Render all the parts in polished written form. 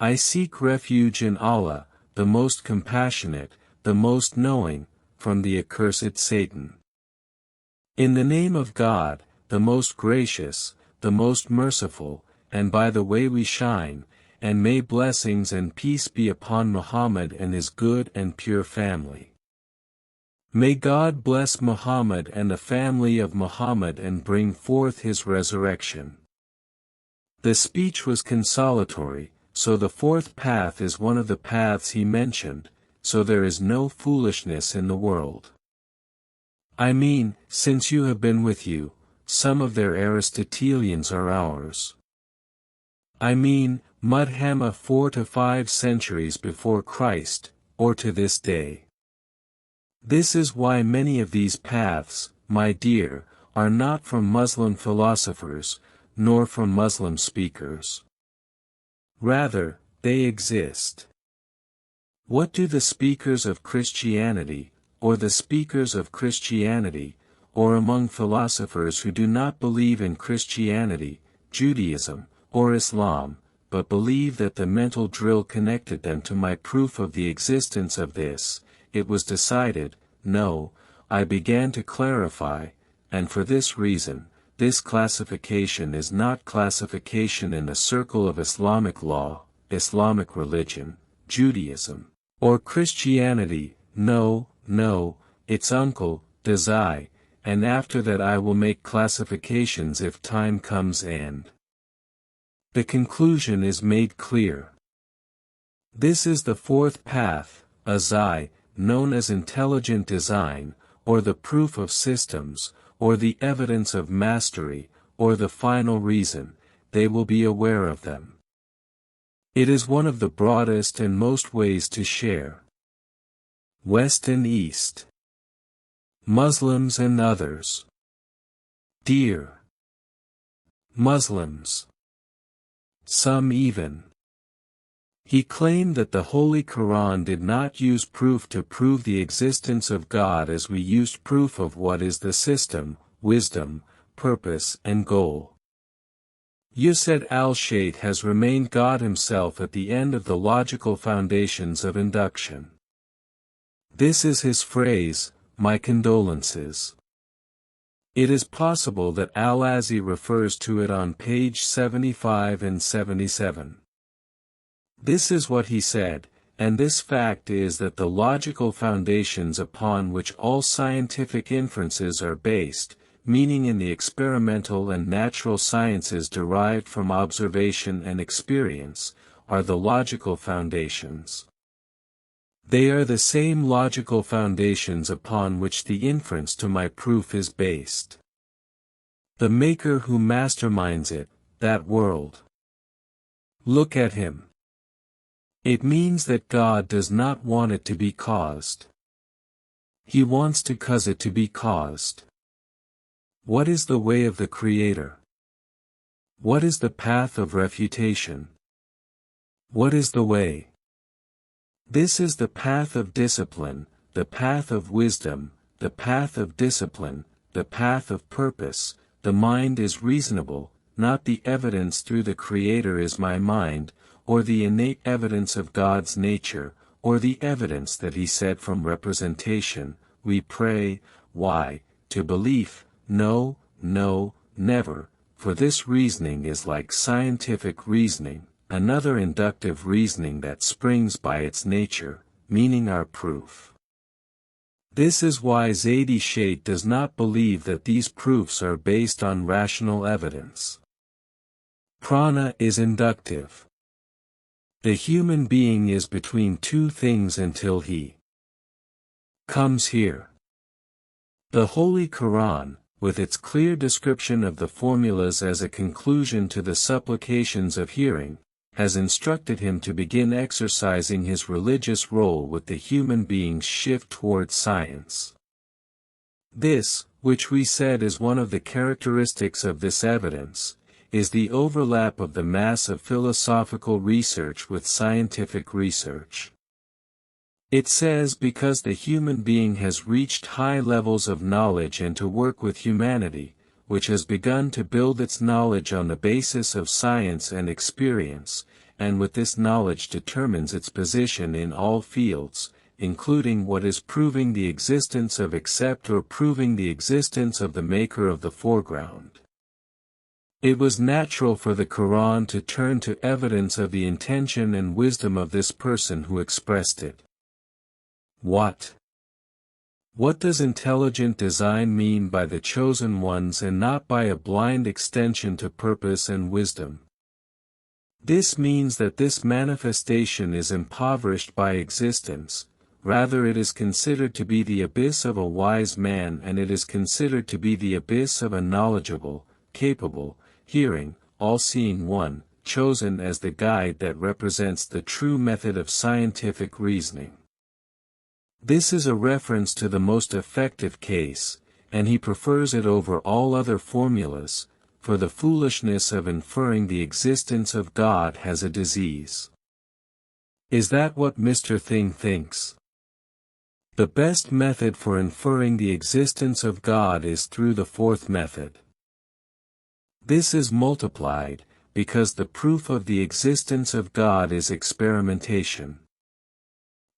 I seek refuge in Allah, the most compassionate, the most knowing, from the accursed Satan. In the name of God, the most gracious, the most merciful, and by the way we shine, and may blessings and peace be upon Muhammad and his good and pure family. May God bless Muhammad and the family of Muhammad and bring forth his resurrection. The speech was consolatory, so the fourth path is one of the paths he mentioned, so there is no foolishness in the world. I mean, since you have been with you, some of their Aristotelians are ours. I mean, Mudhamma 4 to 5 centuries before Christ, or to this day. This is why many of these paths, my dear, are not from Muslim philosophers, nor from Muslim speakers. Rather, they exist. What do the speakers of Christianity, or the speakers of Christianity, or among philosophers who do not believe in Christianity, Judaism, or Islam, but believe that the mental drill connected them to my proof of the existence of this, it was decided, no, I began to clarify, and for this reason, this classification is not classification in the circle of Islamic law, Islamic religion, Judaism, or Christianity, no, its uncle, Dazai, and after that I will make classifications if time comes and the conclusion is made clear. This is the fourth path, Azai, known as intelligent design, or the proof of systems, or the evidence of mastery, or the final reason, they will be aware of them. It is one of the broadest and most ways to share. West and East. Muslims and others. Dear Muslims. Some even. He claimed that the Holy Quran did not use proof to prove the existence of God as we used proof of what is the system, wisdom, purpose and goal. Yused al-Shaykh has remained God himself at the end of the logical foundations of induction. This is his phrase, my condolences. It is possible that Al-Azi refers to it on page 75 and 77. This is what he said, and this fact is that the logical foundations upon which all scientific inferences are based, meaning in the experimental and natural sciences derived from observation and experience, are the logical foundations. They are the same logical foundations upon which the inference to my proof is based. The Maker who masterminds it, that world. Look at him. It means that God does not want it to be caused. He wants to cause it to be caused. What is the way of the Creator? What is the path of refutation? What is the way? This is the path of discipline, the path of wisdom, the path of discipline, the path of purpose. The mind is reasonable, not the evidence through the Creator is my mind, or the innate evidence of God's nature, or the evidence that he said from representation. We pray, why, to belief, no, never, for this reasoning is like scientific reasoning, another inductive reasoning that springs by its nature, meaning our proof. This is why Zaidi Shaykh does not believe that these proofs are based on rational evidence. Prana is inductive. The human being is between two things until he comes here. The Holy Quran, with its clear description of the formulas as a conclusion to the supplications of hearing, has instructed him to begin exercising his religious role with the human being's shift towards science. This, which we said is one of the characteristics of this evidence, is the overlap of the mass of philosophical research with scientific research. It says because the human being has reached high levels of knowledge and to work with humanity, which has begun to build its knowledge on the basis of science and experience, and with this knowledge determines its position in all fields, including what is proving the existence of except or proving the existence of the maker of the foreground. It was natural for the Quran to turn to evidence of the intention and wisdom of this person who expressed it. What does intelligent design mean by the chosen ones and not by a blind extension to purpose and wisdom? This means that this manifestation is impoverished by existence, rather it is considered to be the abyss of a wise man, and it is considered to be the abyss of a knowledgeable, capable, hearing, all-seeing one, chosen as the guide that represents the true method of scientific reasoning. This is a reference to the most effective case, and he prefers it over all other formulas, for the foolishness of inferring the existence of God has a disease. Is that what Mr. Thing thinks? The best method for inferring the existence of God is through the fourth method. This is multiplied, because the proof of the existence of God is experimentation.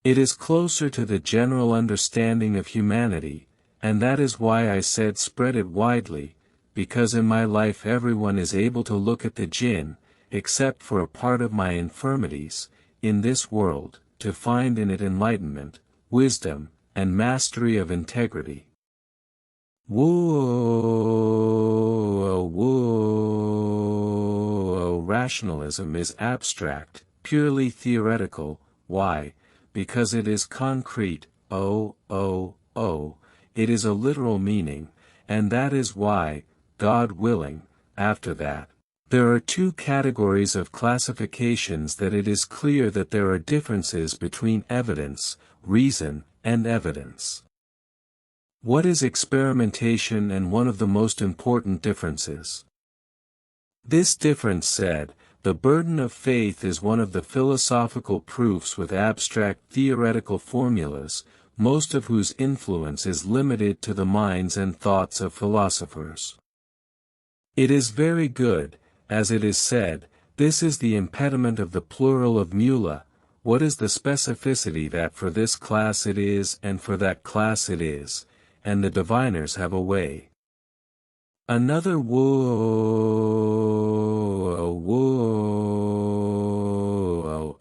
It is closer to the general understanding of humanity, and that is why I said spread it widely, because in my life everyone is able to look at the jinn, except for a part of my infirmities, in this world, to find in it enlightenment, wisdom, and mastery of integrity. Rationalism is abstract, purely theoretical. Why? Because it is concrete. It is a literal meaning, and that is why, God willing, after that. There are two categories of classifications that it is clear that there are differences between evidence, reason, and evidence. What is experimentation and one of the most important differences? This difference said, the burden of faith is one of the philosophical proofs with abstract theoretical formulas, most of whose influence is limited to the minds and thoughts of philosophers. It is very good, as it is said, this is the impediment of the plural of mula. What is the specificity that for this class it is and for that class it is, and the diviners have a way. Another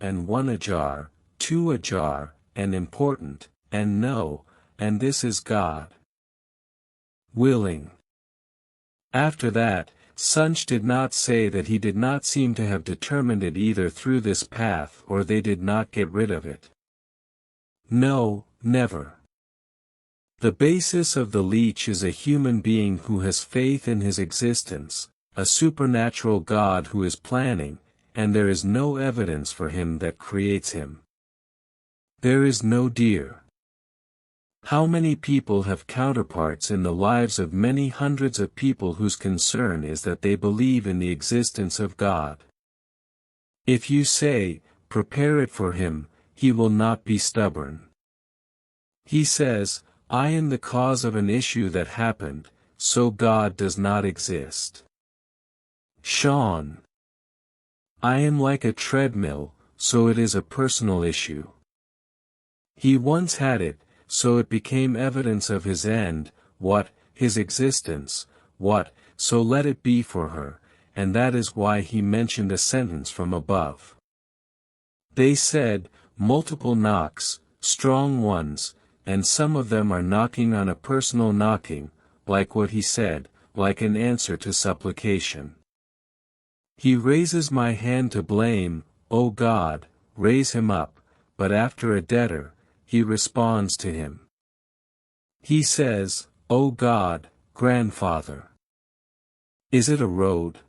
and one ajar, two ajar, and important, and no, and this is God willing. After that, Sunch did not say that he did not seem to have determined it either through this path or they did not get rid of it. No, never. The basis of the leech is a human being who has faith in his existence, a supernatural God who is planning, and there is no evidence for him that creates him. There is no deer. How many people have counterparts in the lives of many hundreds of people whose concern is that they believe in the existence of God? If you say, prepare it for him, he will not be stubborn. He says, I am the cause of an issue that happened, so God does not exist. Sean. I am like a treadmill, so it is a personal issue. He once had it, so it became evidence of his end, what, his existence, what, so let it be for her, and that is why he mentioned a sentence from above. They said, multiple knocks, strong ones, and some of them are knocking on a personal knocking, like what he said, like an answer to supplication. He raises my hand to blame, O God, raise him up, but after a debtor, he responds to him. He says, O God, grandfather. Is it a road?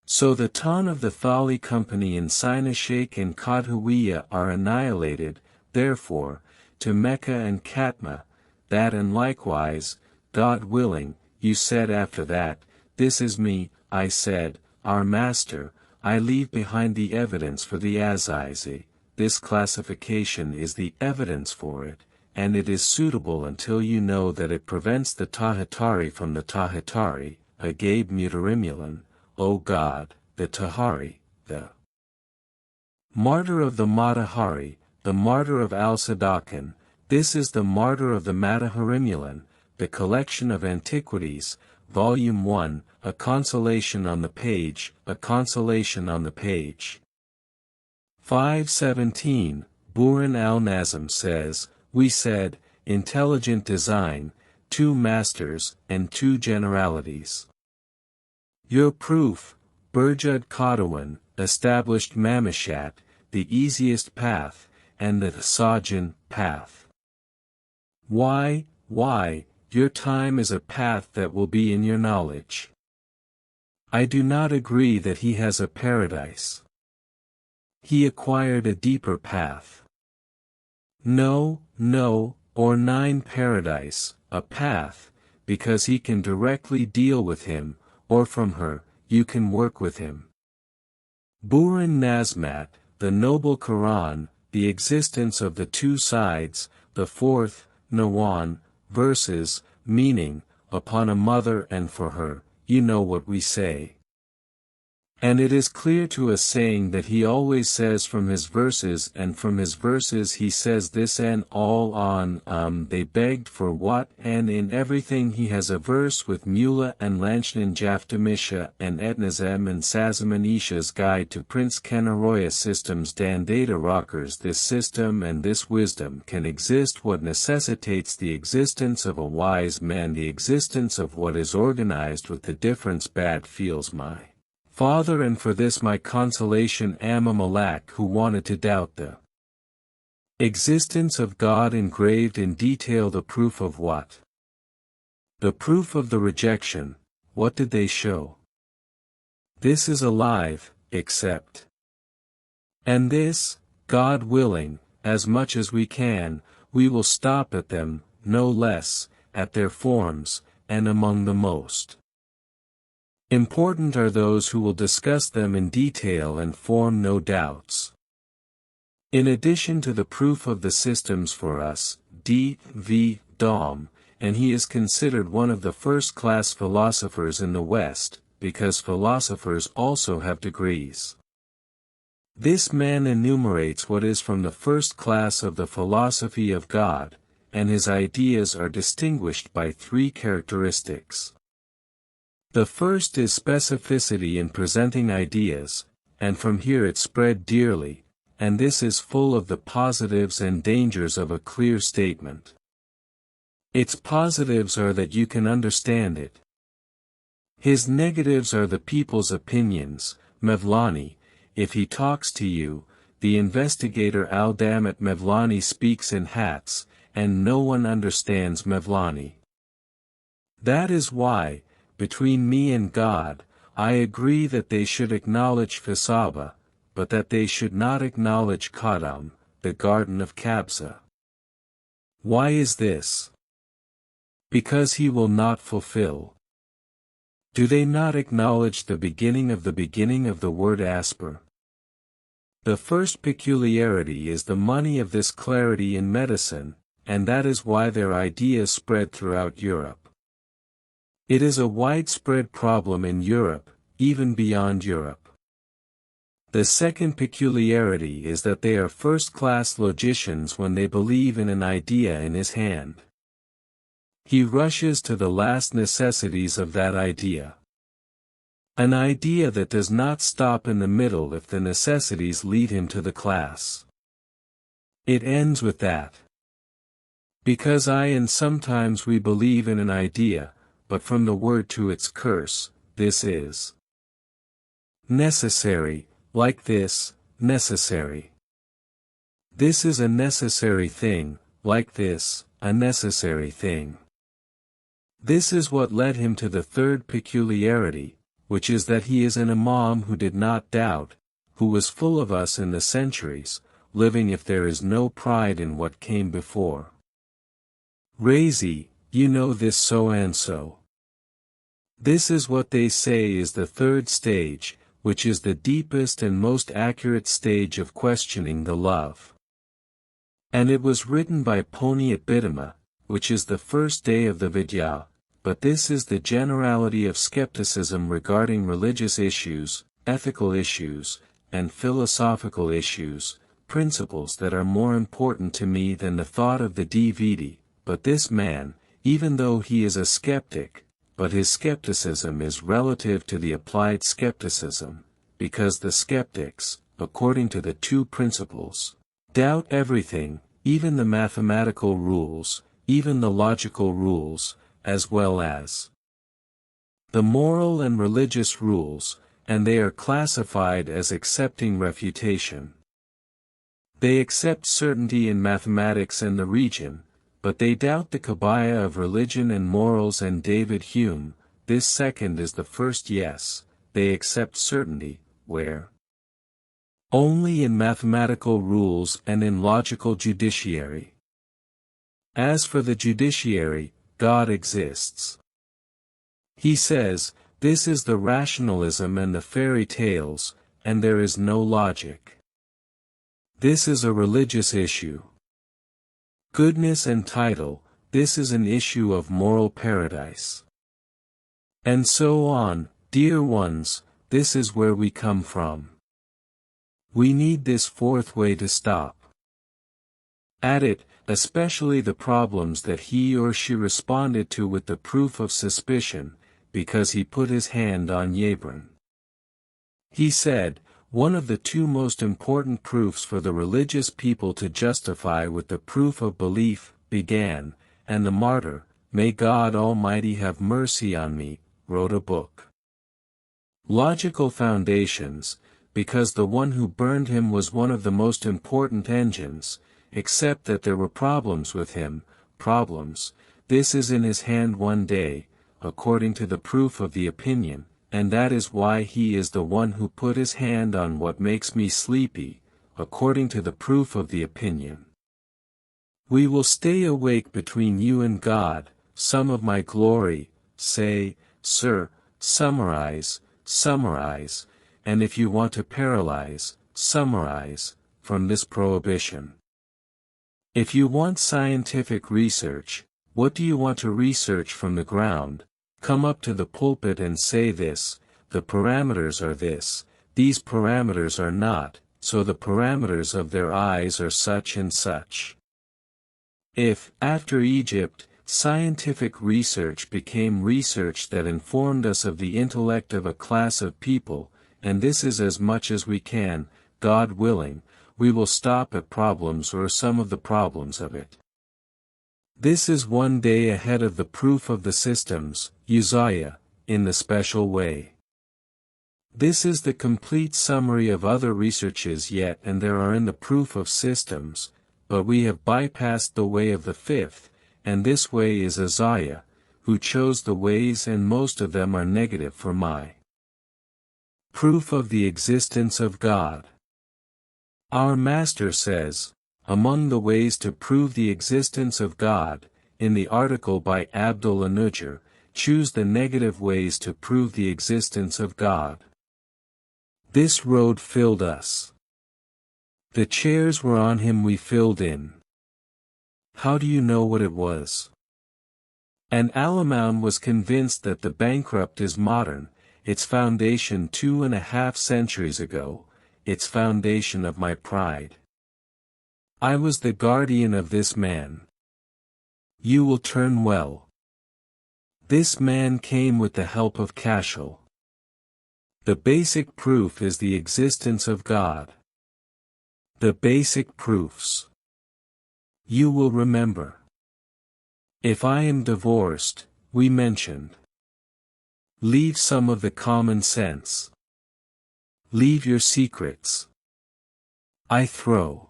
So the ton of the Thali company in Sinashake and Kadhawiya are annihilated, therefore, to Mecca and Katma, that and likewise, God willing, you said after that, this is me, I said, our master, I leave behind the evidence for the Azizi. This classification is the evidence for it, and it is suitable until you know that it prevents the Tahatari from the Tahatari, Agab Mutarimulan, O God, the Tahari, the Martyr of the Matahari, the martyr of Al-Sadakan, this is the martyr of the Mataharimulan, the collection of antiquities, Volume 1, a consolation on the page, a consolation on the page. 517, Buran al-Nazm says, we said, intelligent design, 2 masters, and 2 generalities. Your proof, Burjud Qadawan, established Mamishat, the easiest path, and the Sajan path. Why, your time is a path that will be in your knowledge. I do not agree that he has a paradise. He acquired a deeper path. No, or 9 paradise, a path, because he can directly deal with him, or from her, you can work with him. Buran Nazmat, the noble Quran, the existence of the 2 sides, the 4th, Nawan, verses, meaning, upon a mother and for her, you know what we say. And it is clear to us saying that he always says from his verses, and from his verses he says this, and all on, they begged for what, and in everything he has a verse with Mula and Lanchnan Jaftamisha and Etnazem and Sazamanisha's Guide to Prince Kenaroya Systems Dan Data Rockers. This system and this wisdom can exist what necessitates the existence of a wise man, the existence of what is organized with the difference bad feels my Father, and for this my consolation am a Malak who wanted to doubt the existence of God, engraved in detail the proof of what? The proof of the rejection. What did they show? This is alive, except. And this, God willing, as much as we can, we will stop at them, no less, at their forms, and among the most important are those who will discuss them in detail and form no doubts. In addition to the proof of the systems for us, D.V. Dom, and he is considered one of the first-class philosophers in the West, because philosophers also have degrees. This man enumerates what is from the first class of the philosophy of God, and his ideas are distinguished by 3 characteristics. The first is specificity in presenting ideas, and from here it spread dearly, and this is full of the positives and dangers of a clear statement. Its positives are that you can understand it. His negatives are the people's opinions. Mevlani, if he talks to you, the investigator Al-Damat Mevlani speaks in hats, and no one understands Mevlani. That is why, between me and God, I agree that they should acknowledge Fisaba, but that they should not acknowledge Qadam, the garden of Kabza. Why is this? Because he will not fulfill. Do they not acknowledge the beginning of the word asper? The first peculiarity is the money of this clarity in medicine, and that is why their ideas spread throughout Europe. It is a widespread problem in Europe, even beyond Europe. The second peculiarity is that they are first-class logicians when they believe in an idea in his hand. He rushes to the last necessities of that idea. An idea that does not stop in the middle if the necessities lead him to the class. It ends with that. Because and sometimes we believe in an idea, but from the word to its curse, this is necessary, like this, necessary. This is a necessary thing, like this, a necessary thing. This is what led him to the third peculiarity, which is that he is an imam who did not doubt, who was full of us in the centuries, living if there is no pride in what came before. Razi, you know this so and so. This is what they say is the third stage, which is the deepest and most accurate stage of questioning the love. And it was written by Poni at Bidama, which is the first day of the Vidya, but this is the generality of skepticism regarding religious issues, ethical issues, and philosophical issues, principles that are more important to me than the thought of the DVD, but this man, even though he is a skeptic, but his skepticism is relative to the applied skepticism, because the skeptics, according to the two principles, doubt everything, even the mathematical rules, even the logical rules, as well as the moral and religious rules, and they are classified as accepting refutation. They accept certainty in mathematics and the region, but they doubt the kabaya of religion and morals and David Hume. This second is the first. Yes, they accept certainty, where? Only in mathematical rules and in logical judiciary. As for the judiciary, God exists. He says, this is the rationalism and the fairy tales, and there is no logic. This is a religious issue. Goodness and title, this is an issue of moral paradise. And so on, dear ones, this is where we come from. We need this fourth way to stop at it, especially the problems that he or she responded to with the proof of suspicion, because he put his hand on Yabron. He said, one of the two most important proofs for the religious people to justify with the proof of belief, began, and the martyr, may God Almighty have mercy on me, wrote a book. Logical Foundations, because the one who burned him was one of the most important engines, except that there were problems with him, problems, this is in his hand one day, according to the proof of the opinion, and that is why he is the one who put his hand on what makes me sleepy, according to the proof of the opinion. We will stay awake between you and God, some of my glory, say, sir, summarize, and if you want to paralyze, summarize, from this prohibition. If you want scientific research, what do you want to research from the ground? Come up to the pulpit and say this, the parameters are this, these parameters are not, so the parameters of their eyes are such and such. If, after Egypt, scientific research became research that informed us of the intellect of a class of people, and this is as much as we can, God willing, we will stop at problems or some of the problems of it. This is one day ahead of the proof of the systems, Uzziah, in the special way. This is the complete summary of other researches yet, and there are in the proof of systems, but we have bypassed the way of the fifth, and this way is Uzziah, who chose the ways, and most of them are negative for my proof of the existence of God. Our Master says, among the ways to prove the existence of God, in the article by Abdul-Anujar, choose the negative ways to prove the existence of God. This road filled us. The chairs were on him, we filled in. How do you know what it was? And Alamoun was convinced that the bankrupt is modern, its foundation 2.5 centuries ago, its foundation of my pride. I was the guardian of this man. You will turn well. This man came with the help of Cashel. The basic proof is the existence of God. The basic proofs. You will remember. If I am divorced, we mentioned. Leave some of the common sense. Leave your secrets. I throw.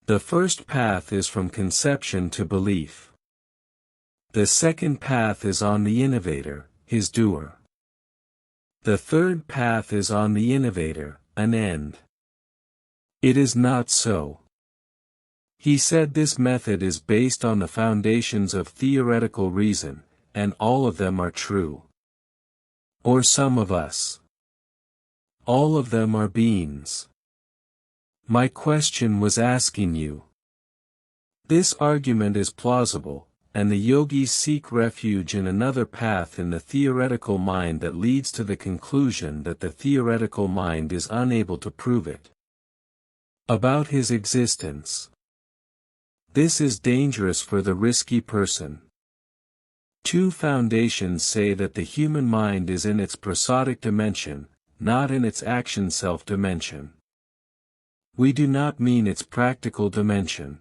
The first path is from conception to belief. The second path is on the innovator, his doer. The third path is on the innovator, an end. It is not so. He said this method is based on the foundations of theoretical reason, and all of them are true. Or some of us. All of them are beings. My question was asking you. This argument is plausible, and the yogis seek refuge in another path in the theoretical mind that leads to the conclusion that the theoretical mind is unable to prove it. About his existence. This is dangerous for the risky person. Two foundations say that the human mind is in its prosodic dimension, not in its action self dimension. We do not mean its practical dimension.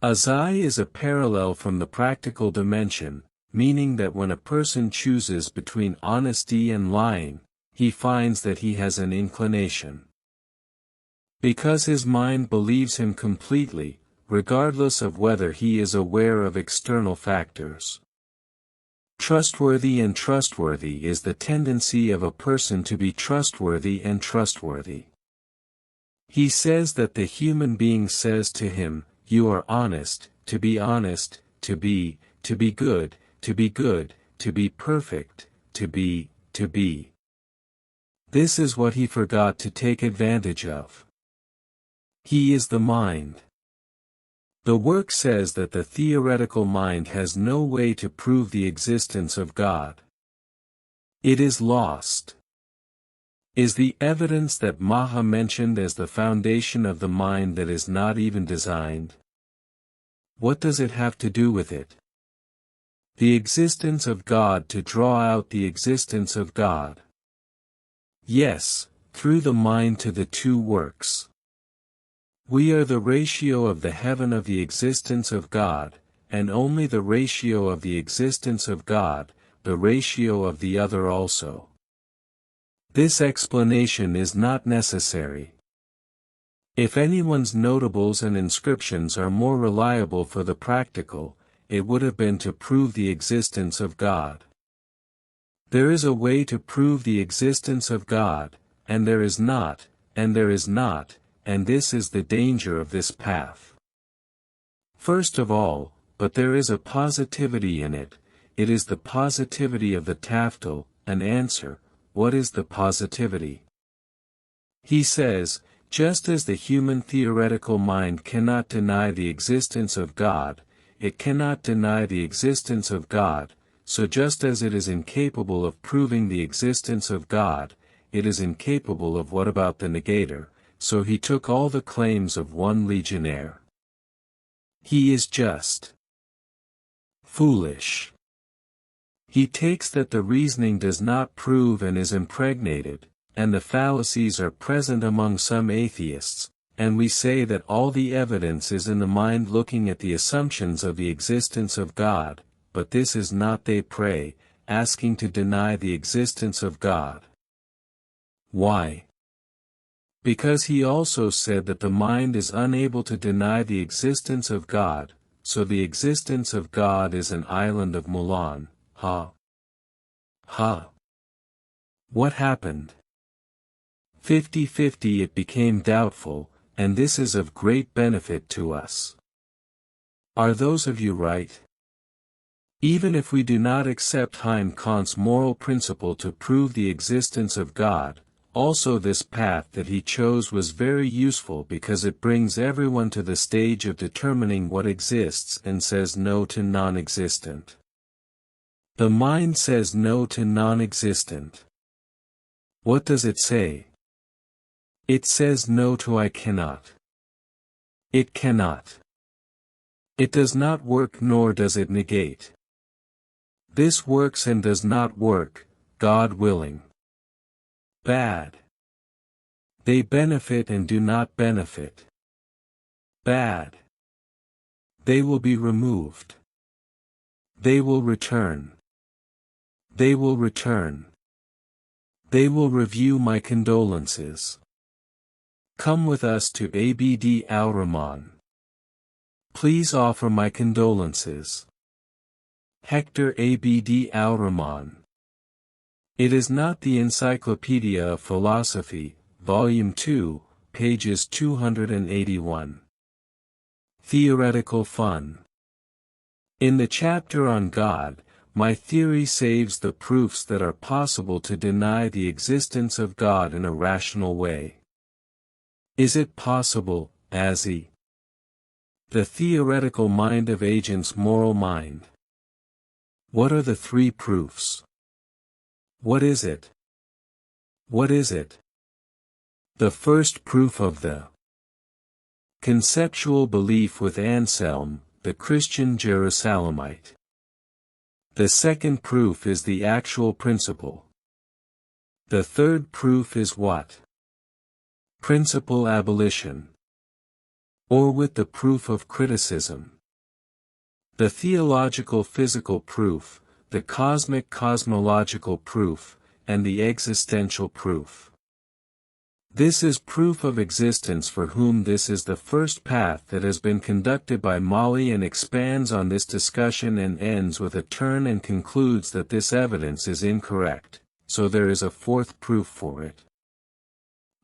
Azai is a parallel from the practical dimension, meaning that when a person chooses between honesty and lying, he finds that he has an inclination. Because his mind believes him completely, regardless of whether he is aware of external factors. Trustworthy and trustworthy is the tendency of a person to be trustworthy and trustworthy. He says that the human being says to him, "You are honest, to be honest, to be good, to be good, to be perfect, to be. This is what he forgot to take advantage of. He is the mind. The work says that the theoretical mind has no way to prove the existence of God. It is lost. Is the evidence that Maha mentioned as the foundation of the mind that is not even designed? What does it have to do with it? The existence of God to draw out the existence of God. Yes, through the mind to the two works. We are the ratio of the heaven of the existence of God, and only the ratio of the existence of God, the ratio of the other also. This explanation is not necessary. If anyone's notables and inscriptions are more reliable for the practical, it would have been to prove the existence of God. There is a way to prove the existence of God, and there is not, and there is not, and this is the danger of this path. First of all, but there is a positivity in it, it is the positivity of the taftil. An answer, what is the positivity? He says, just as the human theoretical mind cannot deny the existence of God, it cannot deny the existence of God, so just as it is incapable of proving the existence of God, it is incapable of what about the negator, so he took all the claims of one legionnaire. He is just foolish. He takes that the reasoning does not prove and is impregnated, and the fallacies are present among some atheists, and we say that all the evidence is in the mind looking at the assumptions of the existence of God, but this is not, they pray, asking to deny the existence of God. Why? Because he also said that the mind is unable to deny the existence of God, so the existence of God is an island of Mulan. Ha! What happened? 50-50 it became doubtful, and this is of great benefit to us. Are those of you right? Even if we do not accept Hein Kant's moral principle to prove the existence of God, also this path that he chose was very useful because it brings everyone to the stage of determining what exists and says no to non-existent. The mind says no to non-existent. What does it say? It says no to I cannot. It cannot. It does not work nor does it negate. This works and does not work, God willing. Bad. They benefit and do not benefit. Bad. They will be removed. They will return. They will return. They will review my condolences. Come with us to Abd al-Rahman. Please offer my condolences. Hector Abd al-Rahman. It is not the Encyclopedia of Philosophy, Volume 2, pages 281. Theoretical Fun. In the chapter on God, my theory saves the proofs that are possible to deny the existence of God in a rational way. Is it possible, Azzy? The theoretical mind of agents' moral mind. What are the three proofs? What is it? What is it? The first proof of the conceptual belief with Anselm, the Christian Jerusalemite. The second proof is the actual principle. The third proof is what? Principal abolition. Or with the proof of criticism. The theological physical proof, the cosmic cosmological proof, and the existential proof. This is proof of existence for whom this is the first path that has been conducted by Molly, and expands on this discussion and ends with a turn and concludes that this evidence is incorrect, so there is a fourth proof for it.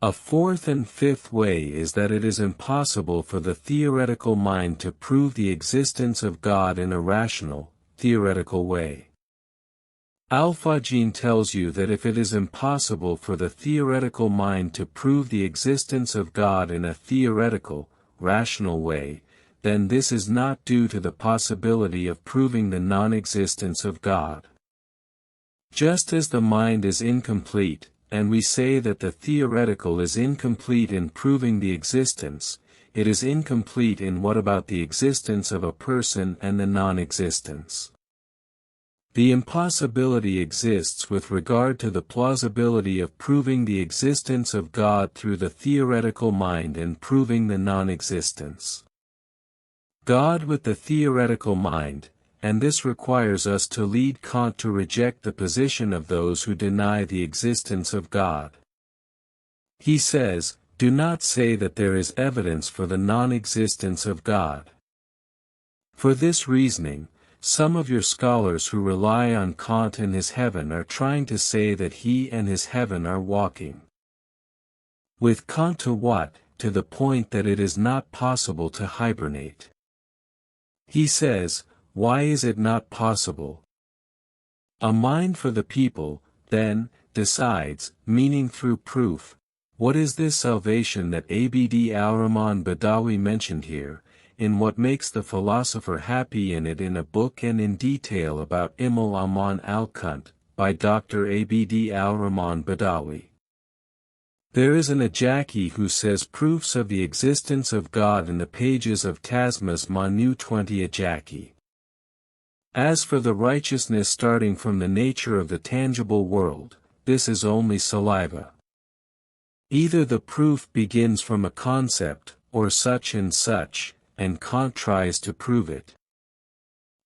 A fourth and fifth way is that it is impossible for the theoretical mind to prove the existence of God in a rational, theoretical way. Alphagene tells you that if it is impossible for the theoretical mind to prove the existence of God in a theoretical, rational way, then this is not due to the possibility of proving the non-existence of God. Just as the mind is incomplete, and we say that the theoretical is incomplete in proving the existence, it is incomplete in what about the existence of a person and the non-existence. The impossibility exists with regard to the plausibility of proving the existence of God through the theoretical mind and proving the non-existence. God with the theoretical mind, and this requires us to lead Kant to reject the position of those who deny the existence of God. He says, "Do not say that there is evidence for the non-existence of God." For this reasoning, some of your scholars who rely on Kant and his heaven are trying to say that he and his heaven are walking with Kant to what? To the point that it is not possible to hibernate. He says, why is it not possible? A mind for the people, then, decides, meaning through proof, what is this salvation that Abd al-Rahman Badawi mentioned here, in what makes the philosopher happy in it in a book and in detail about Imam Aman al-Kunt, by Dr. Abd al-Rahman Badawi. There is an Ajaki who says proofs of the existence of God in the pages of Tasmas Manu 20 Ajaki. As for the righteousness starting from the nature of the tangible world, this is only saliva. Either the proof begins from a concept, or such and such, and Kant tries to prove it.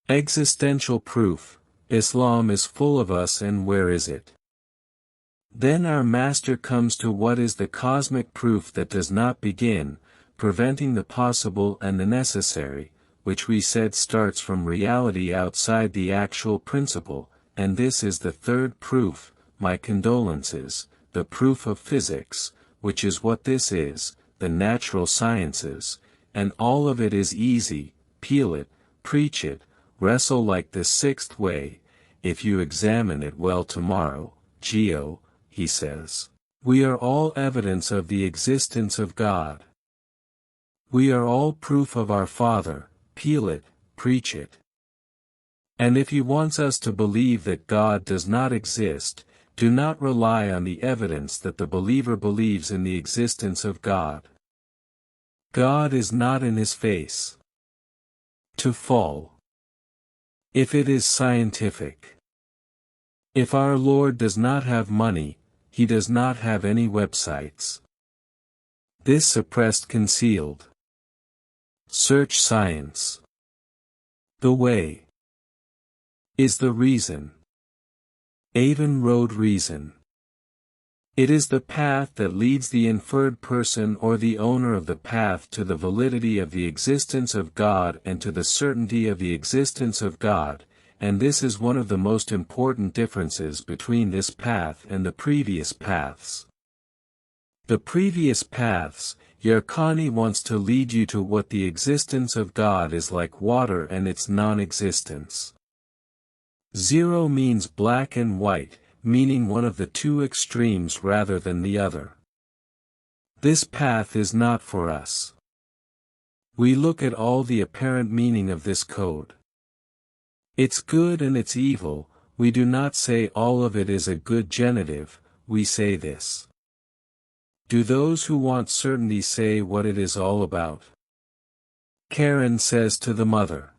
Existential proof, Islam is full of us, and where is it? Then our master comes to what is the cosmic proof that does not begin, preventing the possible and the necessary, which we said starts from reality outside the actual principle, and this is the third proof, my condolences, the proof of physics, which is what this is, the natural sciences, and all of it is easy, peel it, preach it, wrestle like the sixth way, if you examine it well tomorrow, Geo, he says. We are all evidence of the existence of God. We are all proof of our Father. Peel it, preach it. And if he wants us to believe that God does not exist, do not rely on the evidence that the believer believes in the existence of God. God is not in his face. To fall. If it is scientific. If our Lord does not have money, he does not have any websites. This suppressed concealed. Search science. The way is the reason. Avon Road reason. It is the path that leads the inferred person or the owner of the path to the validity of the existence of God and to the certainty of the existence of God, and this is one of the most important differences between this path and the previous paths. The previous paths, Yerkani wants to lead you to what the existence of God is like water and its non-existence. Zero means black and white, meaning one of the two extremes rather than the other. This path is not for us. We look at all the apparent meaning of this code. It's good and it's evil. We do not say all of it is a good genitive, we say this. Do those who want certainty say what it is all about? Karen says to the mother.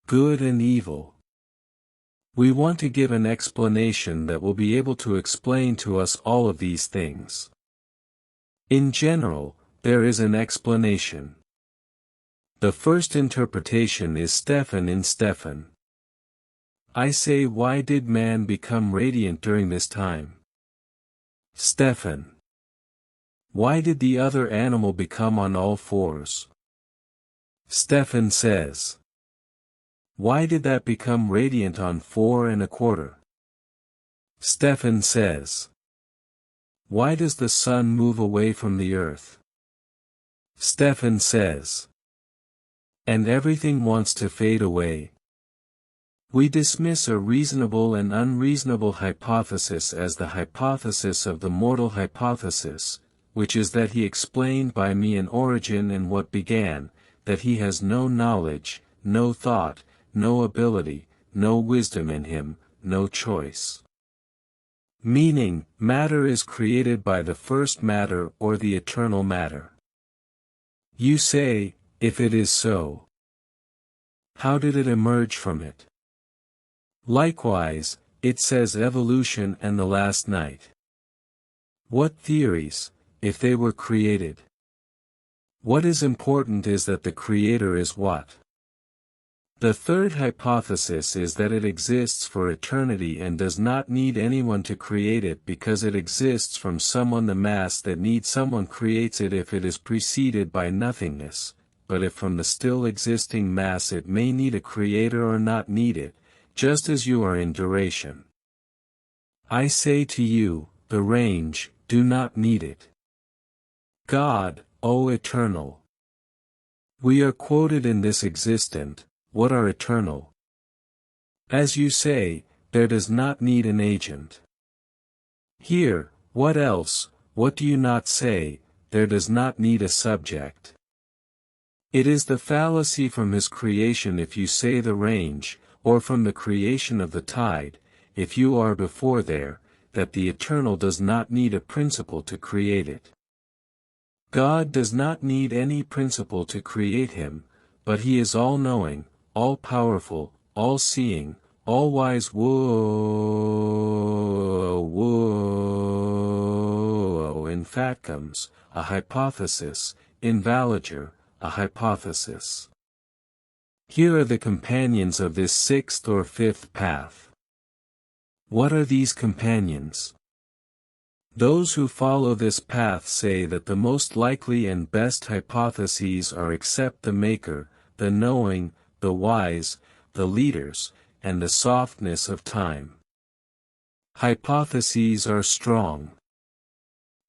Good and evil. We want to give an explanation that will be able to explain to us all of these things. In general, there is an explanation. The first interpretation is Stephen in Stephen. I say, why did man become radiant during this time? Stephen. Why did the other animal become on all fours? Stephen says. Why did that become radiant on 4 1/4? Stephen says. Why does the sun move away from the earth? Stephen says. And everything wants to fade away. We dismiss a reasonable and unreasonable hypothesis as the hypothesis of the mortal hypothesis, which is that he explained by me an origin and what began, that he has no knowledge, no thought, no ability, no wisdom in him, no choice. Meaning, matter is created by the first matter or the eternal matter. You say, if it is so, how did it emerge from it? Likewise, it says evolution and the last night. What theories, if they were created? What is important is that the creator is what? The third hypothesis is that it exists for eternity and does not need anyone to create it because it exists from someone. The mass that needs someone creates it if it is preceded by nothingness, but if from the still existing mass it may need a creator or not need it, just as you are in duration. I say to you, the range, do not need it. God, O eternal. We are quoted in this existent. What are eternal? As you say, there does not need an agent. Here, what else, what do you not say, there does not need a subject. It is the fallacy from his creation if you say the range, or from the creation of the tide, if you are before there, that the eternal does not need a principle to create it. God does not need any principle to create him, but he is all-knowing, all-powerful, all-seeing, all-wise. In factums, a hypothesis, in valiger, a hypothesis. Here are the companions of this sixth or fifth path. What are these companions? Those who follow this path say that the most likely and best hypotheses are accept the maker, the knowing, the wise, the leaders, and the softness of time. Hypotheses are strong.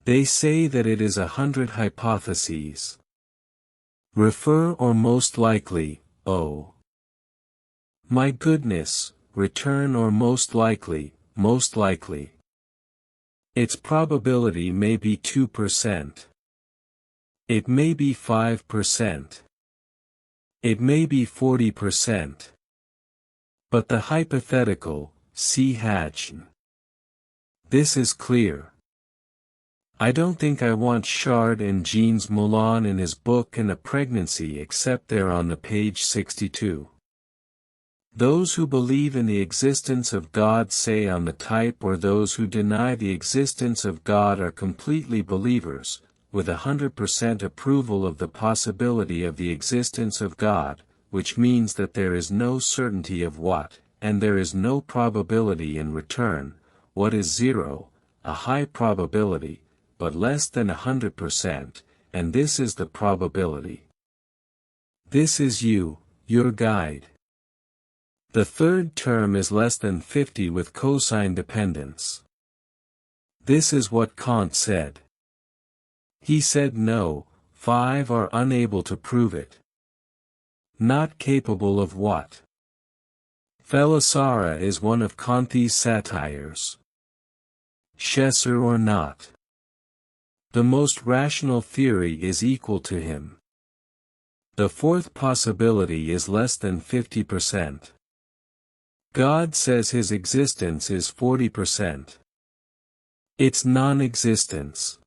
They say that it is 100 hypotheses. Refer or most likely, oh. My goodness, return or most likely, most likely. Its probability may be 2%. It may be 5%. It may be 40%. But the hypothetical, see Hatch. This is clear. I don't think I want Chard and Jeans Moulin in his book and a pregnancy except they're on the page 62. Those who believe in the existence of God say on the type, or those who deny the existence of God are completely believers, with 100% approval of the possibility of the existence of God, which means that there is no certainty of what, and there is no probability in return, what is 0, a high probability, but less than 100%, and this is the probability. This is you, your guide. The third term is less than 50 with cosine dependence. This is what Kant said. He said no, 5 are unable to prove it. Not capable of what? Felicara is one of Kanti's satires. Chesser or not. The most rational theory is equal to him. The fourth possibility is less than 50%. God says his existence is 40%. It's non-existence.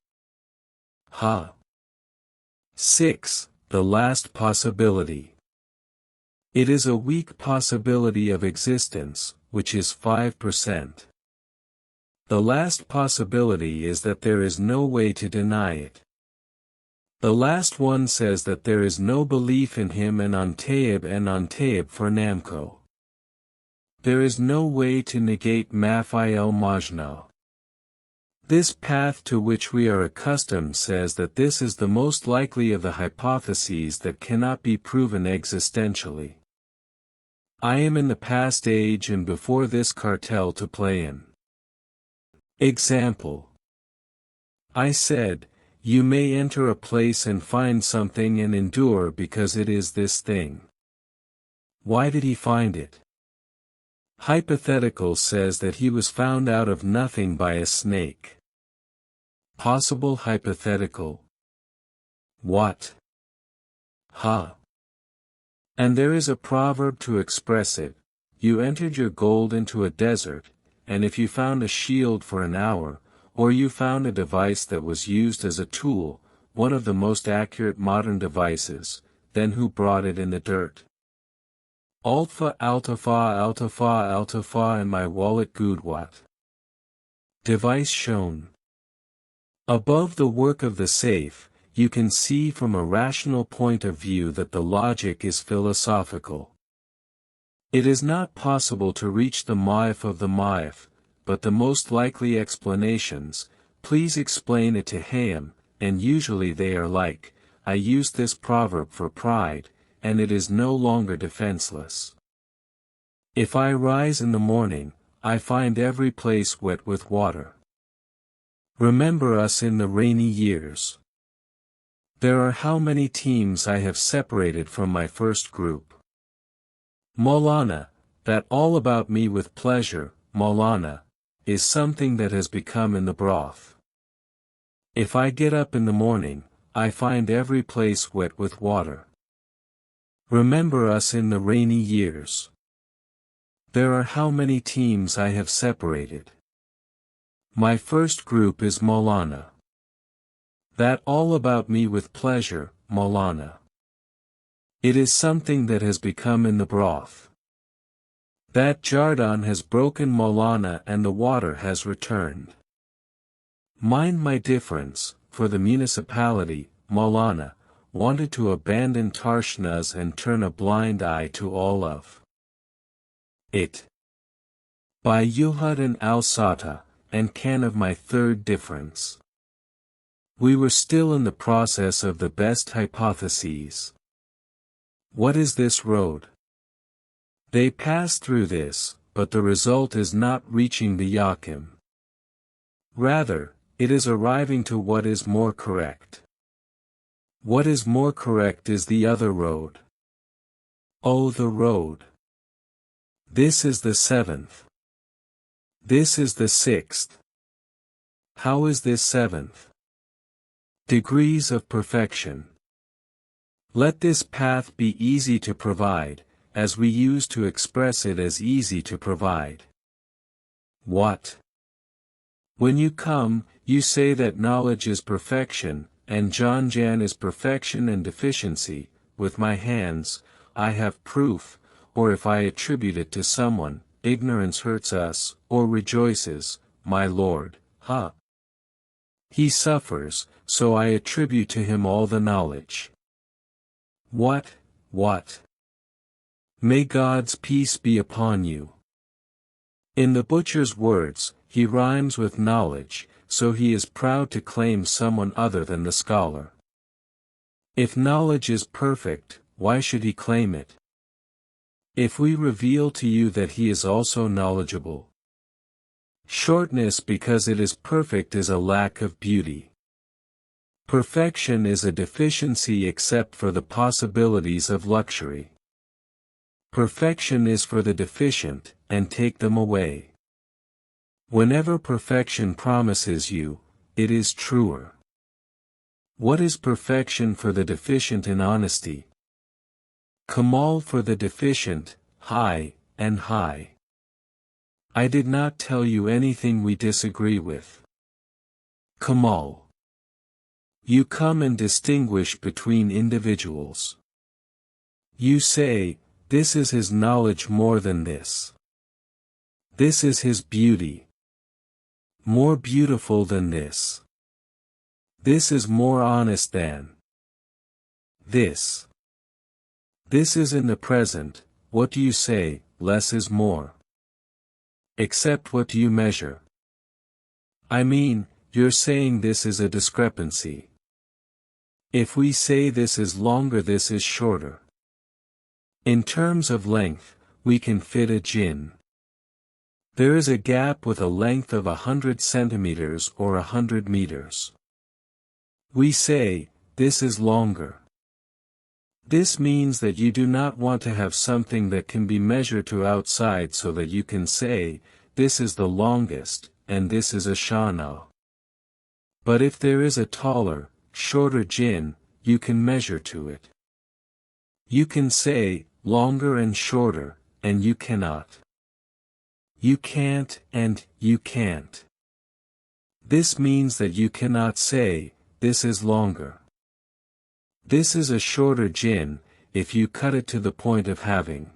6. The last possibility. It is a weak possibility of existence, which is 5%. The last possibility is that there is no way to deny it. The last one says that there is no belief in him and on Taib for Namco. There is no way to negate Maf'il Majna. This path to which we are accustomed says that this is the most likely of the hypotheses that cannot be proven existentially. I am in the past age and before this cartel to play in. Example. I said, you may enter a place and find something and endure because it is this thing. Why did he find it? Hypothetical says that he was found out of nothing by a snake. Possible hypothetical. What? And there is a proverb to express it. You entered your gold into a desert, and if you found a shield for an hour, or you found a device that was used as a tool, one of the most accurate modern devices, then who brought it in the dirt? Alfa in my wallet good what? Device shown. Above the work of the safe, you can see from a rational point of view that the logic is philosophical. It is not possible to reach the ma'if of the ma'if, but the most likely explanations, please explain it to Hayam, and usually they are like, I used this proverb for pride, and it is no longer defenseless. If I rise in the morning, I find every place wet with water. Remember us in the rainy years. There are how many teams I have separated from my first group. Maulana, that all about me with pleasure, Maulana, is something that has become in the broth. If I get up in the morning, I find every place wet with water. Remember us in the rainy years. There are how many teams I have separated. My first group is Maulana. That all about me with pleasure, Maulana. It is something that has become in the broth. That Jardan has broken Maulana and the water has returned. Mind my difference, for the municipality, Maulana, wanted to abandon Tarshnaz and turn a blind eye to all of it. By Yuhud al-Sata, and can of my third difference. We were still in the process of the best hypotheses. What is this road? They pass through this, but the result is not reaching the Yakim. Rather, it is arriving to what is more correct. What is more correct is the other road. Oh, the road. This is the seventh. This is the sixth. How is this seventh? Degrees of perfection. Let this path be easy to provide, as we use to express it as easy to provide. What? When you come, you say that knowledge is perfection, and Janjan is perfection and deficiency. With my hands, I have proof, or if I attribute it to someone, ignorance hurts us, or rejoices, my Lord, He suffers, so I attribute to him all the knowledge. What? May God's peace be upon you. In the butcher's words, he rhymes with knowledge, so he is proud to claim someone other than the scholar. If knowledge is perfect, why should he claim it? If we reveal to you that he is also knowledgeable. Shortness because it is perfect is a lack of beauty. Perfection is a deficiency except for the possibilities of luxury. Perfection is for the deficient, and take them away. Whenever perfection promises you, it is truer. What is perfection for the deficient in honesty? Kamal for the deficient, high, and high. I did not tell you anything we disagree with. Kamal. You come and distinguish between individuals. You say, this is his knowledge more than this. This is his beauty. More beautiful than this. This is more honest than. This. This is in the present. What do you say? Less is more. Except what do you measure? I mean, you're saying this is a discrepancy. If we say this is longer, this is shorter. In terms of length, we can fit a jinn. There is a gap with a length of 100 centimeters or 100 meters. We say, this is longer. This means that you do not want to have something that can be measured to outside so that you can say, this is the longest, and this is a shana. But if there is a taller, shorter jinn, you can measure to it. You can say, longer and shorter, and you cannot. You can't and you can't. This means that you cannot say, this is longer. This is a shorter jinn, if you cut it to the point of having.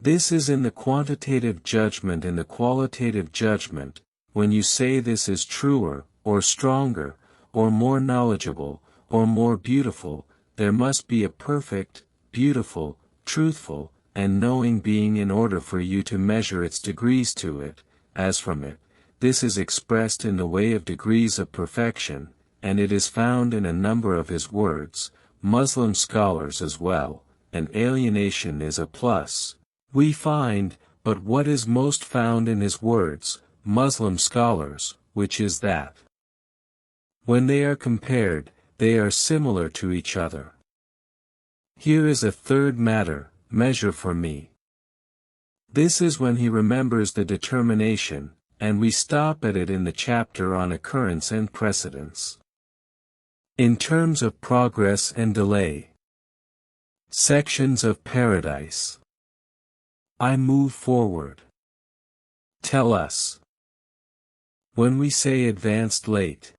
This is in the quantitative judgment and the qualitative judgment, when you say this is truer, or stronger, or more knowledgeable, or more beautiful, there must be a perfect, beautiful, truthful, and knowing being in order for you to measure its degrees to it, as from it. This is expressed in the way of degrees of perfection, and it is found in a number of his words, Muslim scholars as well, and alienation is a plus. We find, but what is most found in his words, Muslim scholars, which is that when they are compared, they are similar to each other. Here is a third matter, measure for me. This is when he remembers the determination, and we stop at it in the chapter on occurrence and precedence. In terms of progress and delay. Sections of paradise. I move forward. Tell us. When we say advanced late.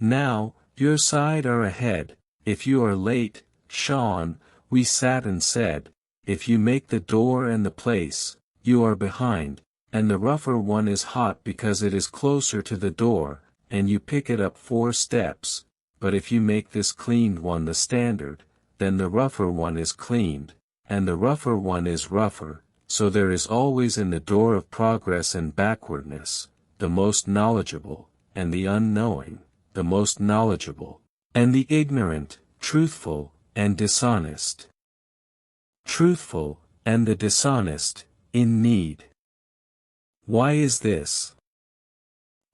Now, your side are ahead, if you are late, Sean, we sat and said, if you make the door and the place, you are behind, and the rougher one is hot because it is closer to the door, and you pick it up 4 steps, but if you make this cleaned one the standard, then the rougher one is cleaned, and the rougher one is rougher, so there is always in the door of progress and backwardness, the most knowledgeable, and the unknowing, the most knowledgeable, and the ignorant, truthful, and dishonest. Truthful, and the dishonest, in need. Why is this?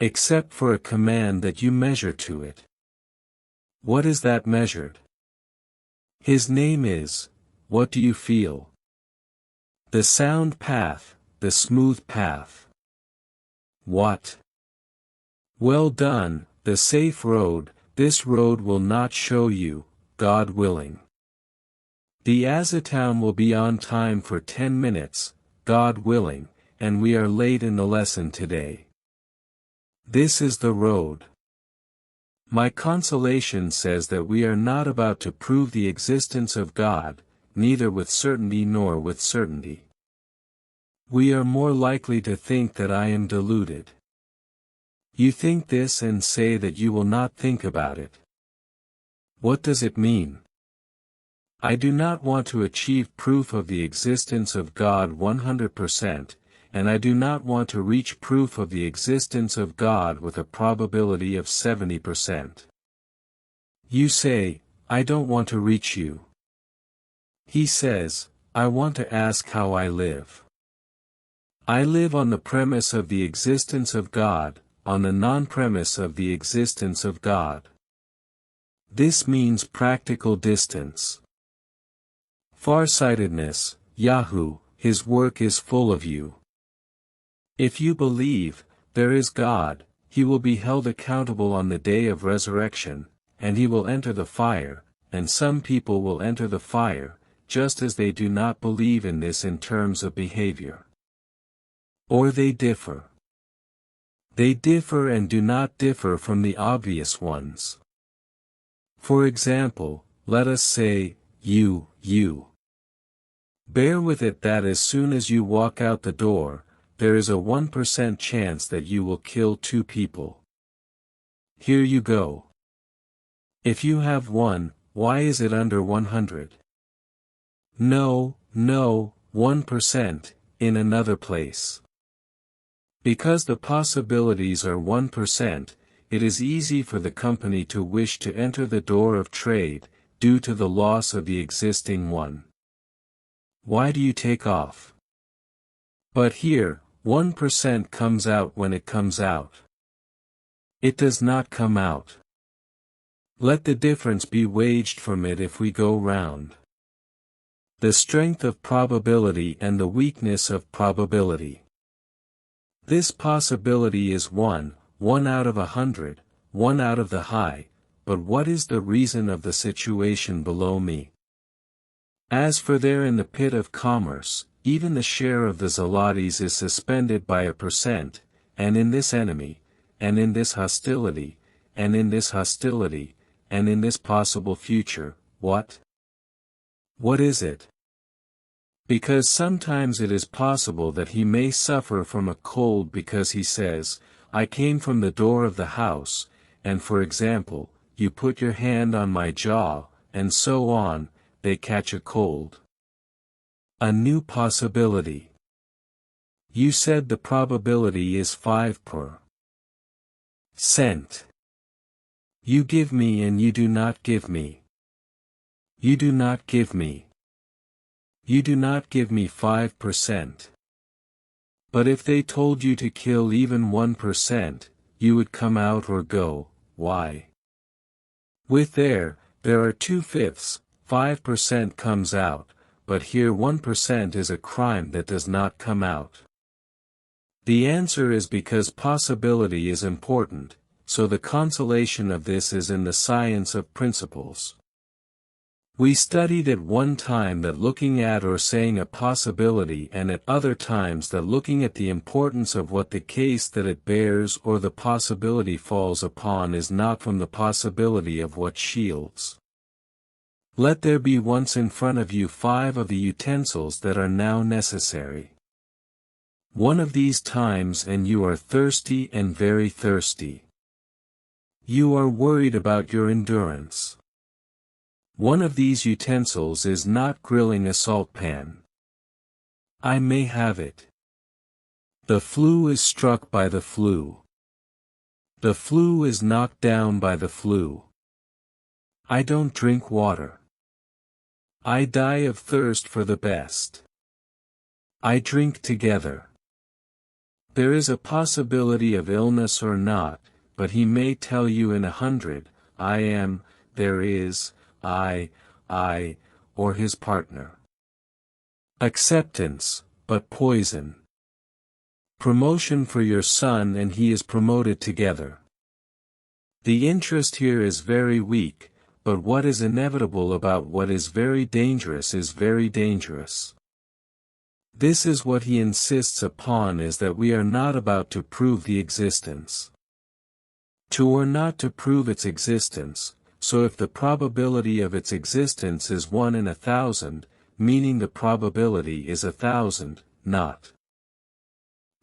Except for a command that you measure to it. What is that measured? His name is, what do you feel? The sound path, the smooth path. What? Well done, the safe road, this road will not show you, God willing. The Azatown will be on time for 10 minutes, God willing, and we are late in the lesson today. This is the road. My consolation says that we are not about to prove the existence of God, neither with certainty nor with certainty. We are more likely to think that I am deluded. You think this and say that you will not think about it. What does it mean? I do not want to achieve proof of the existence of God 100%, and I do not want to reach proof of the existence of God with a probability of 70%. You say, I don't want to reach you. He says, I want to ask how I live. I live on the premise of the existence of God, on the non-premise of the existence of God. This means practical distance. Farsightedness, Yahoo, his work is full of you. If you believe, there is God, he will be held accountable on the day of resurrection, and he will enter the fire, and some people will enter the fire, just as they do not believe in this in terms of behavior. Or they differ. They differ and do not differ from the obvious ones. For example, let us say, you. Bear with it that as soon as you walk out the door, there is a 1% chance that you will kill 2 people. Here you go. If you have 1, why is it under 100? No, 1%, in another place. Because the possibilities are 1%, it is easy for the company to wish to enter the door of trade, due to the loss of the existing one. Why do you take off? But here, 1% comes out when it comes out. It does not come out. Let the difference be waged from it if we go round. The strength of probability and the weakness of probability. This possibility is 1 out of 100, 1 out of the high, but what is the reason of the situation below me? As for there in the pit of commerce, even the share of the zlotys is suspended by 1%, and in this enemy, and in this hostility, and in this hostility, and in this possible future, what? What is it? Because sometimes it is possible that he may suffer from a cold because he says, I came from the door of the house, and for example, you put your hand on my jaw, and so on, they catch a cold. A new possibility. You said the probability is 5%. You give me and you do not give me. You do not give me. You do not give me 5%. But if they told you to kill even 1%, you would come out or go, why? With there are 2/5, 5% comes out, but here 1% is a crime that does not come out. The answer is because possibility is important, so the consolation of this is in the science of principles. We studied at one time that looking at or saying a possibility and at other times that looking at the importance of what the case that it bears or the possibility falls upon is not from the possibility of what shields. Let there be once in front of you 5 of the utensils that are now necessary. One of these times and you are thirsty and very thirsty. You are worried about your endurance. One of these utensils is not grilling a salt pan. I may have it. The flu is struck by the flu. The flu is knocked down by the flu. I don't drink water. I die of thirst for the best. I drink together. There is a possibility of illness or not, but he may tell you in 100, I am, there is, I, or his partner. Acceptance, but poison. Promotion for your son and he is promoted together. The interest here is very weak, but what is inevitable about what is very dangerous is very dangerous. This is what he insists upon is that we are not about to prove the existence. To or not to prove its existence, so if the probability of its existence is 1 in 1,000, meaning the probability is 1,000, not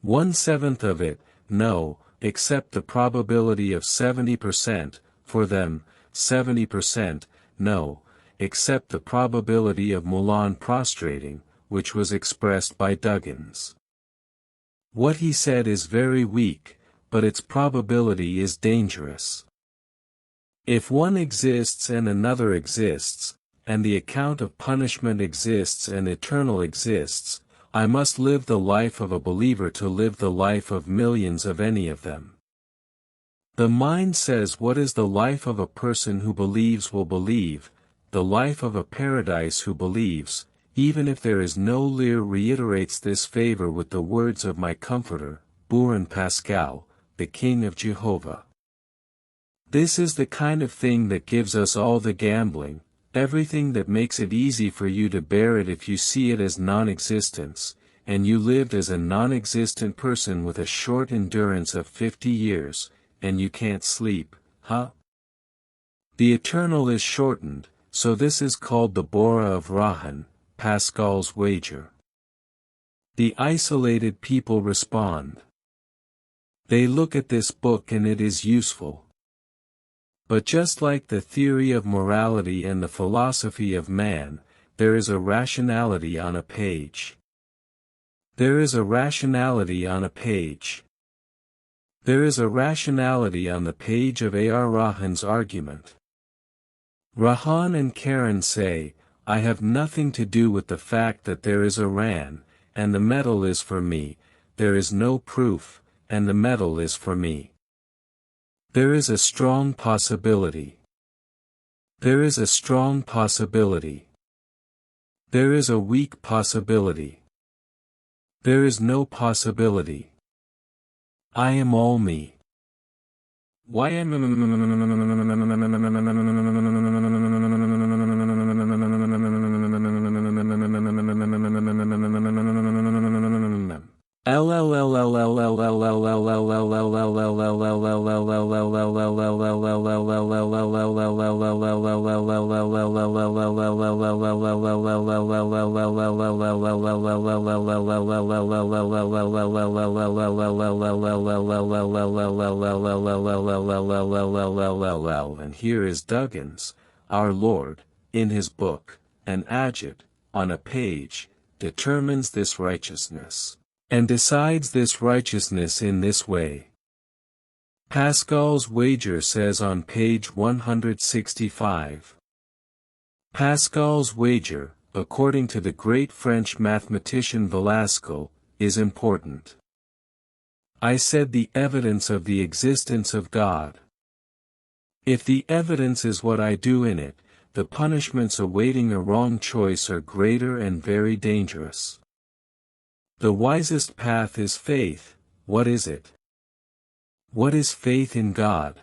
1/7 of it, no, except the probability of 70%, for them, 70%, no, except the probability of Mulan prostrating, which was expressed by Duggins. What he said is very weak, but its probability is dangerous. If one exists and another exists, and the account of punishment exists and eternal exists, I must live the life of a believer to live the life of millions of any of them. The mind says what is the life of a person who believes will believe, the life of a paradise who believes, even if there is no Lear reiterates this favor with the words of my comforter, Buran Pascal, the King of Jehovah. This is the kind of thing that gives us all the gambling, everything that makes it easy for you to bear it if you see it as non-existence, and you lived as a non-existent person with a short endurance of 50 years, and you can't sleep, huh? The eternal is shortened, so this is called the Bora of Rahan, Pascal's wager. The isolated people respond. They look at this book and it is useful. But just like the theory of morality and the philosophy of man, there is a rationality on a page. There is a rationality on a page. There is a rationality on the page of A.R. Rahan's argument. Rahan and Karen say, I have nothing to do with the fact that there is a Ran, and the metal is for me, there is no proof, and the metal is for me. There is a strong possibility. There is a strong possibility. There is a weak possibility. There is no possibility. I am all me. Why am and here is Duggins, our Lord, in his book, an agit, on a page, determines this righteousness, and decides this righteousness in this way. Pascal's wager says on page 165. Pascal's wager, according to the great French mathematician Velasco, is important. I said the evidence of the existence of God. If the evidence is what I do in it, the punishments awaiting a wrong choice are greater and very dangerous. The wisest path is faith. What is it? What is faith in God?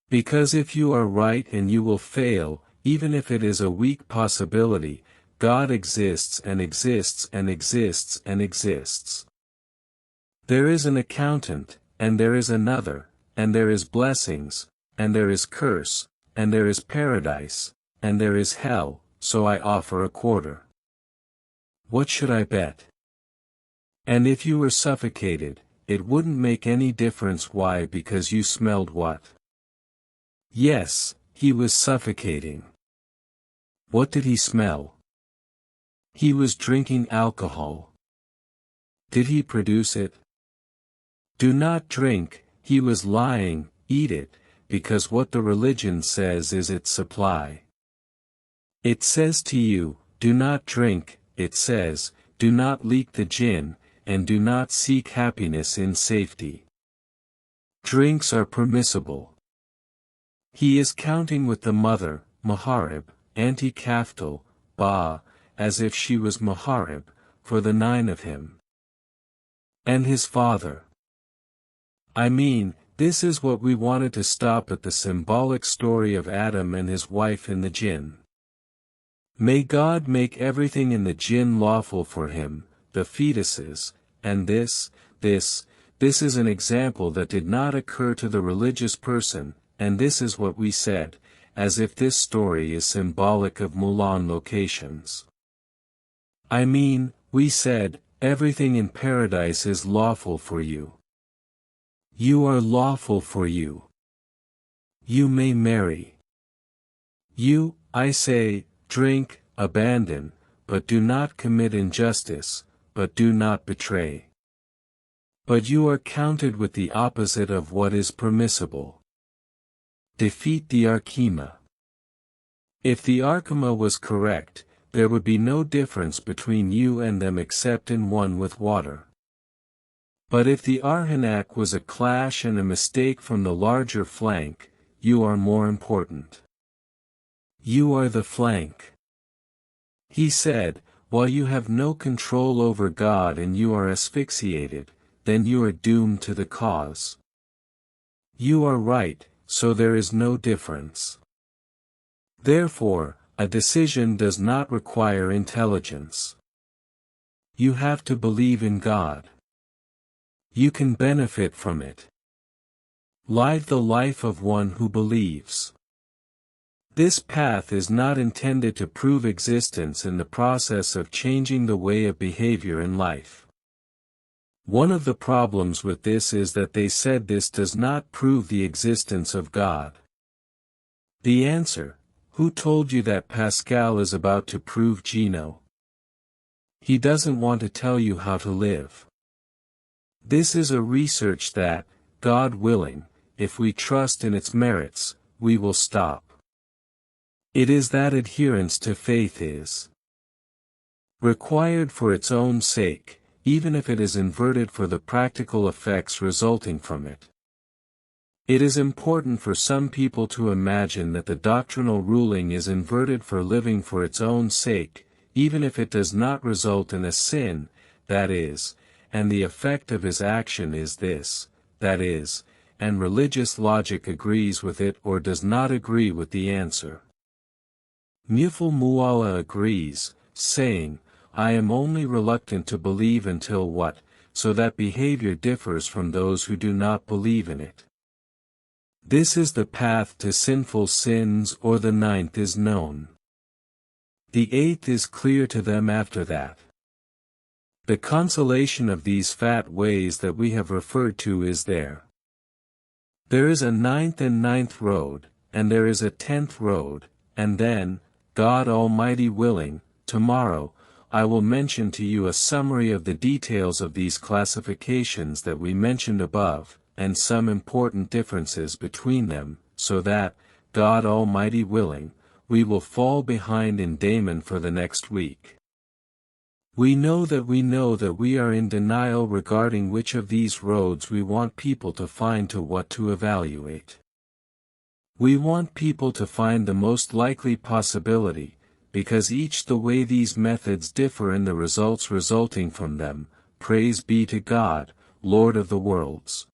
Because if you are right and you will fail, even if it is a weak possibility, God exists and exists and exists and exists. There is an accountant, and there is another, and there is blessings, and there is curse, and there is paradise, and there is hell, so I offer a quarter. What should I bet? And if you were suffocated, it wouldn't make any difference why, because you smelled what? Yes, he was suffocating. What did he smell? He was drinking alcohol. Did he produce it? Do not drink, he was lying, eat it, because what the religion says is its supply. It says to you, do not drink, it says, do not leak the gin, and do not seek happiness in safety. Drinks are permissible. He is counting with the mother, Maharib, anti-Kaftal, Ba, as if she was Maharib, for the 9 of him. And his father. I mean, this is what we wanted to stop at, the symbolic story of Adam and his wife in the jinn. May God make everything in the jinn lawful for him, the fetuses, and this is an example that did not occur to the religious person, and this is what we said, as if this story is symbolic of Mulan locations. I mean, we said, everything in paradise is lawful for you. You are lawful for you. You may marry. You, I say, drink, abandon, but do not commit injustice, but do not betray. But you are counted with the opposite of what is permissible. Defeat the Archema. If the Archema was correct, there would be no difference between you and them except in one with water. But if the Arhanak was a clash and a mistake from the larger flank, you are more important. You are the flank. He said, while you have no control over God and you are asphyxiated, then you are doomed to the cause. You are right, so there is no difference. Therefore, a decision does not require intelligence. You have to believe in God. You can benefit from it. Live the life of one who believes. This path is not intended to prove existence in the process of changing the way of behavior in life. One of the problems with this is that they said this does not prove the existence of God. The answer: who told you that Pascal is about to prove Gino? He doesn't want to tell you how to live. This is a research that, God willing, if we trust in its merits, we will stop. It is that adherence to faith is required for its own sake, even if it is inverted for the practical effects resulting from it. It is important for some people to imagine that the doctrinal ruling is inverted for living for its own sake, even if it does not result in a sin, that is, and the effect of his action is this, that is, and religious logic agrees with it or does not agree with the answer. Mufal Mualla agrees, saying, I am only reluctant to believe until what, so that behavior differs from those who do not believe in it. This is the path to sinful sins, or the ninth is known. The eighth is clear to them after that. The consolation of these fat ways that we have referred to is there. There is a ninth road, and there is a 10th road, and then, God Almighty willing, tomorrow, I will mention to you a summary of the details of these classifications that we mentioned above, and some important differences between them, so that, God Almighty willing, we will fall behind in Damon for the next week. We know that we are in denial regarding which of these roads we want people to find to what to evaluate. We want people to find the most likely possibility, because each the way these methods differ in the results resulting from them, praise be to God, Lord of the worlds.